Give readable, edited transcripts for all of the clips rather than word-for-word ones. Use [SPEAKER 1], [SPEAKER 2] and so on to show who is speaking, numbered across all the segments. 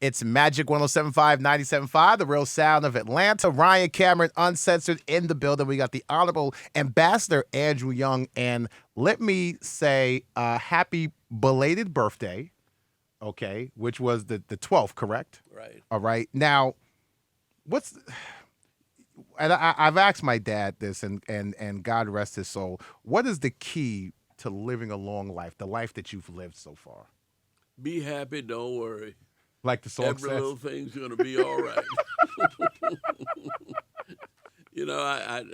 [SPEAKER 1] It's Magic 107.5, 97.5, the real sound of Atlanta. Ryan Cameron, uncensored, in the building. We got the Honorable Ambassador Andrew Young. And let me say happy belated birthday, okay, which was the 12th, correct?
[SPEAKER 2] Right.
[SPEAKER 1] All right. Now, and I've asked my dad this, and God rest his soul, what is the key to living a long life, the life that you've lived so far?
[SPEAKER 2] Be happy, don't worry.
[SPEAKER 1] Like the song
[SPEAKER 2] Every
[SPEAKER 1] says?
[SPEAKER 2] little thing's going to be all right. You know, I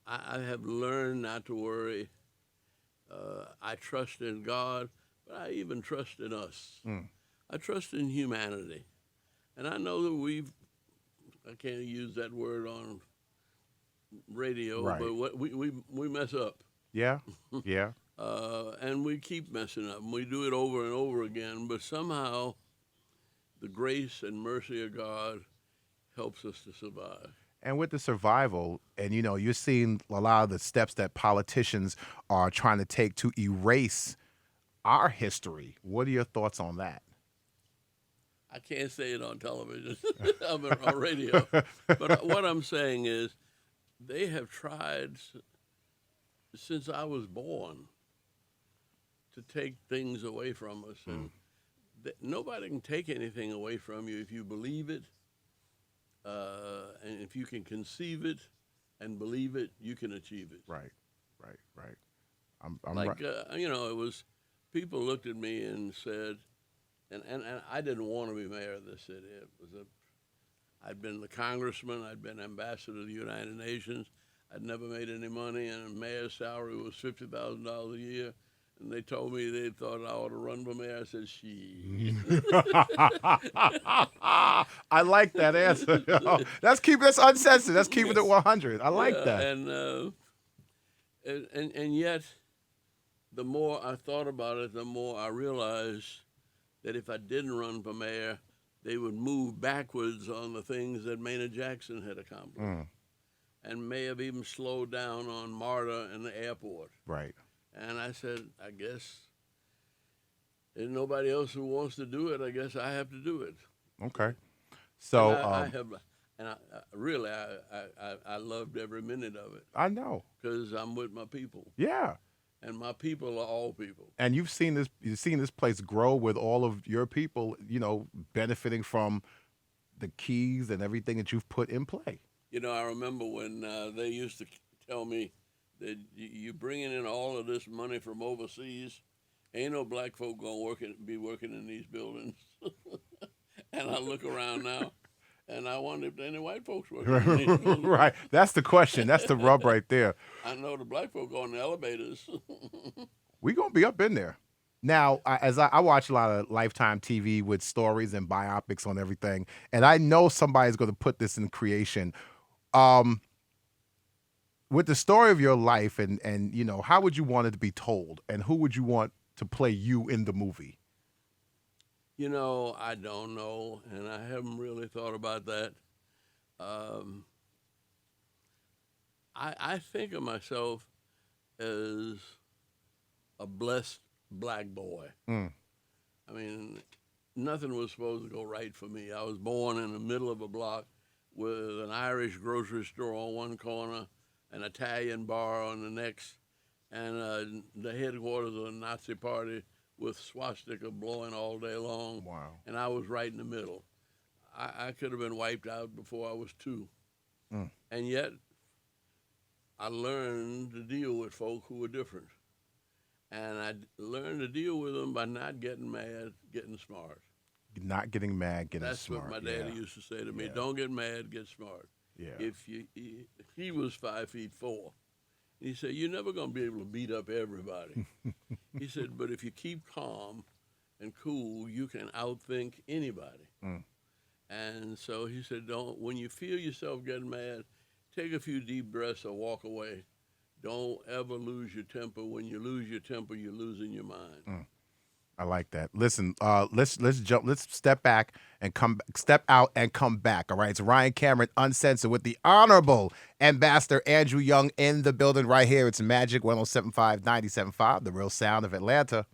[SPEAKER 2] have learned not to worry. I trust in God, but I even trust in us. I trust in humanity. And I know that I can't use that word on radio,
[SPEAKER 1] Right.
[SPEAKER 2] but we mess up.
[SPEAKER 1] Yeah, yeah.
[SPEAKER 2] And we keep messing up. And we do it over and over again, but somehow the grace and mercy of God helps us to survive.
[SPEAKER 1] And with the survival, and you're seeing a lot of the steps that politicians are trying to take to erase our history. What are your thoughts on that?
[SPEAKER 2] I can't say it on television, on radio. But what I'm saying is they have tried since I was born to take things away from us. And nobody can take anything away from you if you believe it. And if you can conceive it and believe it, you can achieve it.
[SPEAKER 1] Right. I'm
[SPEAKER 2] Like,
[SPEAKER 1] right.
[SPEAKER 2] it was, people looked at me and said, and I didn't want to be mayor of this city. I'd been the congressman, I'd been ambassador to the United Nations. I'd never made any money, and a mayor's salary was $50,000 a year. And they told me they thought I ought to run for mayor. I said, "She."
[SPEAKER 1] I like that answer. That's uncensored. That's keeping it 100. I like that.
[SPEAKER 2] And yet, the more I thought about it, the more I realized that if I didn't run for mayor, they would move backwards on the things that Maynard Jackson had accomplished, and may have even slowed down on MARTA and the airport.
[SPEAKER 1] Right.
[SPEAKER 2] And I said, I guess there's nobody else who wants to do it. I guess I have to do it.
[SPEAKER 1] Okay. So
[SPEAKER 2] I loved every minute of it
[SPEAKER 1] I know.
[SPEAKER 2] because I'm with my people,
[SPEAKER 1] Yeah.
[SPEAKER 2] and my people are all people.
[SPEAKER 1] And you've seen this place grow with all of your people, benefiting from the keys and everything that you've put in play.
[SPEAKER 2] I remember when they used to tell me that you bringing in all of this money from overseas, ain't no black folk gonna be working in these buildings. And I look around now, and I wonder if any white folks working in these buildings.
[SPEAKER 1] Right. That's the question. That's the rub right there.
[SPEAKER 2] I know the black folk go in the elevators.
[SPEAKER 1] We're going to be up in there. Now, as I watch a lot of Lifetime TV with stories and biopics on everything, and I know somebody's going to put this in creation. With the story of your life and how would you want it to be told, and who would you want to play you in the movie?
[SPEAKER 2] I don't know, and I haven't really thought about that. I think of myself as a blessed black boy. I mean, nothing was supposed to go right for me. I was born in the middle of a block with an Irish grocery store on one corner, an Italian bar on the next, and the headquarters of the Nazi Party with swastika blowing all day long.
[SPEAKER 1] Wow.
[SPEAKER 2] And I was right in the middle. I could have been wiped out before I was 2. And yet, I learned to deal with folk who were different. And I learned to deal with them by not getting mad, getting smart.
[SPEAKER 1] Not getting mad, getting
[SPEAKER 2] That's
[SPEAKER 1] smart.
[SPEAKER 2] what my daddy used to say to me.
[SPEAKER 1] Yeah.
[SPEAKER 2] Don't get mad, get smart.
[SPEAKER 1] Yeah.
[SPEAKER 2] He was 5'4". He said, you're never going to be able to beat up everybody. He said, but if you keep calm and cool, you can outthink anybody. And so he said, when you feel yourself getting mad, take a few deep breaths or walk away. Don't ever lose your temper. When you lose your temper, you're losing your mind.
[SPEAKER 1] I like that. Listen, let's jump. Let's step back and step out and come back. All right. It's Ryan Cameron, uncensored, with the Honorable Ambassador Andrew Young in the building right here. It's Magic 107.5, 97.5, the real sound of Atlanta.